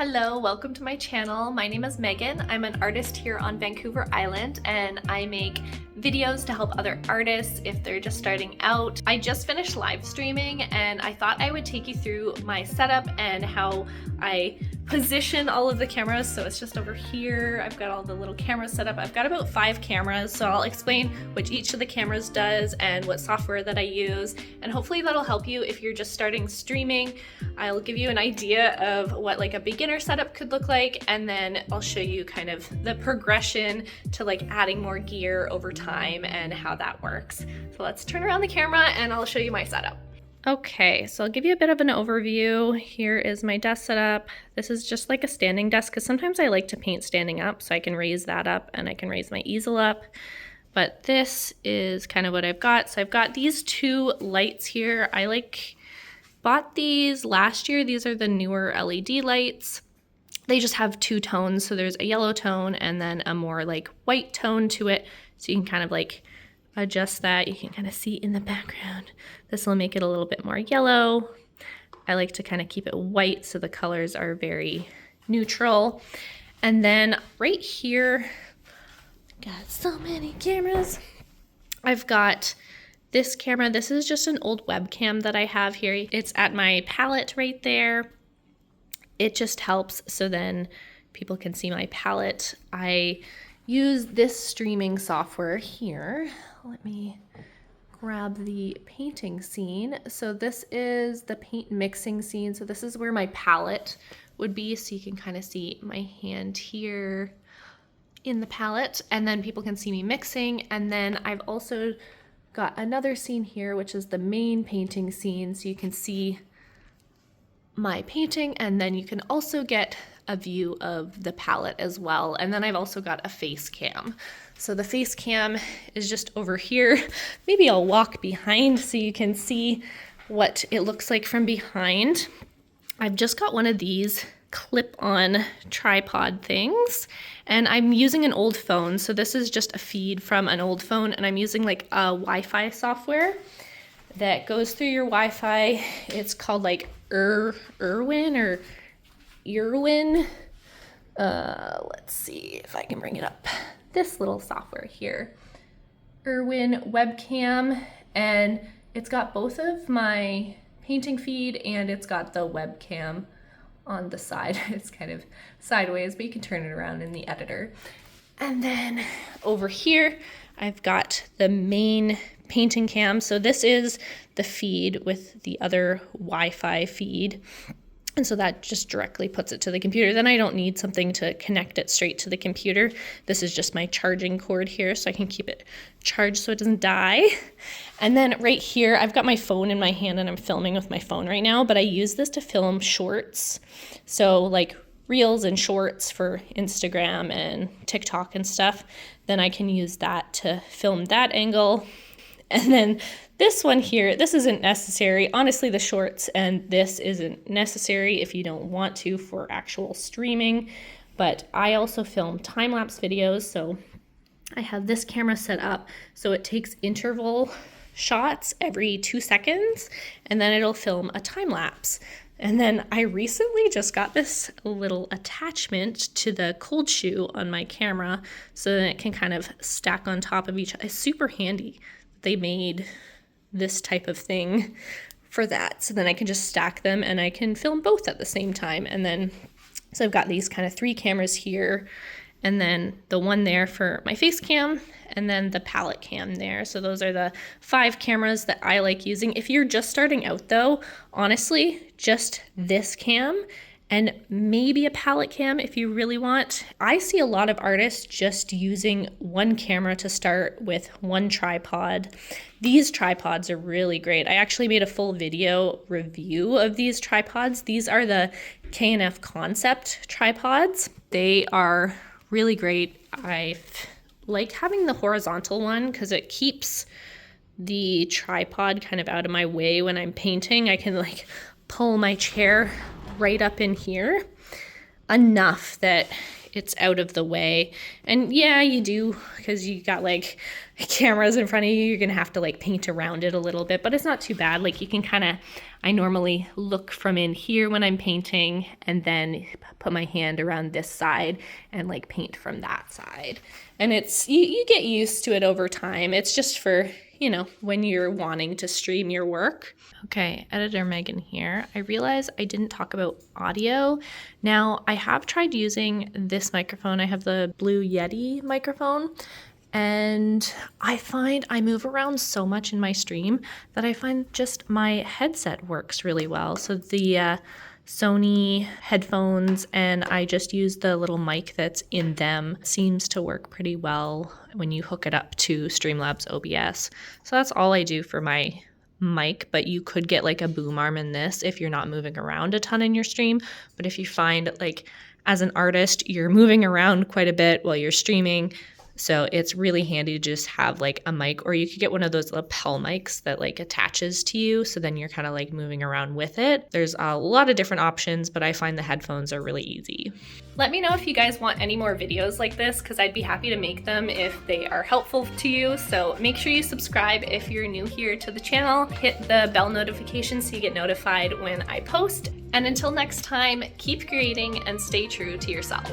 Hello, welcome to my channel. My name is Megan. I'm an artist here on Vancouver Island and I make videos to help other artists if they're just starting out. I just finished live streaming and I thought I would take you through my setup and how I position all of the cameras. So it's just over here. I've got all the little cameras set up. I've got about 5 cameras, so I'll explain what each of the cameras does and what software that I use, and hopefully that'll help you if you're just starting streaming. I'll give you an idea of what like a beginner setup could look like, and then I'll show you kind of the progression to like adding more gear over time and how that works. So let's turn around the camera and I'll show you my setup. Okay, so I'll give you a bit of an overview. Here is my desk setup. This is just like a standing desk because sometimes I like to paint standing up, so I can raise that up and I can raise my easel up. But this is kind of what I've got. So I've got these 2 lights here. Bought these last year. These are the newer LED lights. They just have 2 tones. So there's a yellow tone and then a more like white tone to it. So you can kind of like adjust that. You can kind of see in the background. This will make it a little bit more yellow. I like to kind of keep it white so the colors are very neutral. And then right here, got so many cameras. I've got this camera. This is just an old webcam that I have here. It's at my palette right there. It just helps so then people can see my palette. I use this streaming software here. Let me grab the painting scene. So this is the paint mixing scene. So this is where my palette would be. So you can kind of see my hand here in the palette, and then people can see me mixing. And then I've also got another scene here, which is the main painting scene. So you can see my painting, and then you can also get a view of the palette as well. And then I've also got a face cam. So the face cam is just over here. Maybe I'll walk behind so you can see what it looks like from behind. I've just got one of these clip-on tripod things, and I'm using an old phone. So this is just a feed from an old phone, and I'm using like a Wi-Fi software that goes through your Wi-Fi. It's called like Irwin. Let's see if I can bring it up. This little software here, Irwin webcam, and it's got both of my painting feed and it's got the webcam on the side. It's kind of sideways, but you can turn it around in the editor. And then over here, I've got the main painting cam. So this is the feed with the other Wi-Fi feed. And so that just directly puts it to the computer. Then I don't need something to connect it straight to the computer. This is just my charging cord here, so I can keep it charged so it doesn't die. And then right here, I've got my phone in my hand and I'm filming with my phone right now, but I use this to film shorts. So like reels and shorts for Instagram and TikTok and stuff. Then I can use that to film that angle. And then this one here, this isn't necessary. Honestly, the shorts and this isn't necessary if you don't want to for actual streaming. But I also film time-lapse videos, so I have this camera set up so it takes interval shots every 2 seconds, and then it'll film a time-lapse. And then I recently just got this little attachment to the cold shoe on my camera so that it can kind of stack on top of each other. It's super handy. They made this type of thing for that. So then I can just stack them and I can film both at the same time. And then, so I've got these kind of 3 cameras here, and then the one there for my face cam, and then the palette cam there. So those are the 5 cameras that I like using. If you're just starting out though, honestly, just this cam and maybe a palette cam if you really want. I see a lot of artists just using 1 camera to start with 1 tripod. These tripods are really great. I actually made a full video review of these tripods. These are the K&F Concept tripods. They are really great. I like having the horizontal one because it keeps the tripod kind of out of my way when I'm painting. I can like pull my chair right up in here. enough that it's out of the way. And yeah, you do, because you got like cameras in front of you, you're gonna have to like paint around it a little bit, but it's not too bad. Like you can kind of, I normally look from in here when I'm painting and then put my hand around this side and like paint from that side. And it's, you get used to it over time. It's just for, you know, when you're wanting to stream your work. Okay, editor Megan here. I realize I didn't talk about audio. Now, I have tried using this microphone. I have the Blue Yeti microphone, and I find I move around so much in my stream that I find just my headset works really well. So the Sony headphones, and I just use the little mic that's in them, seems to work pretty well when you hook it up to Streamlabs OBS. So that's all I do for my mic, but you could get like a boom arm in this if you're not moving around a ton in your stream. But if you find like as an artist, you're moving around quite a bit while you're streaming, so it's really handy to just have like a mic, or you could get one of those lapel mics that like attaches to you. So then you're kind of like moving around with it. There's a lot of different options, but I find the headphones are really easy. Let me know if you guys want any more videos like this, because I'd be happy to make them if they are helpful to you. So make sure you subscribe if you're new here to the channel. Hit the bell notification so you get notified when I post. And until next time, keep creating and stay true to yourself.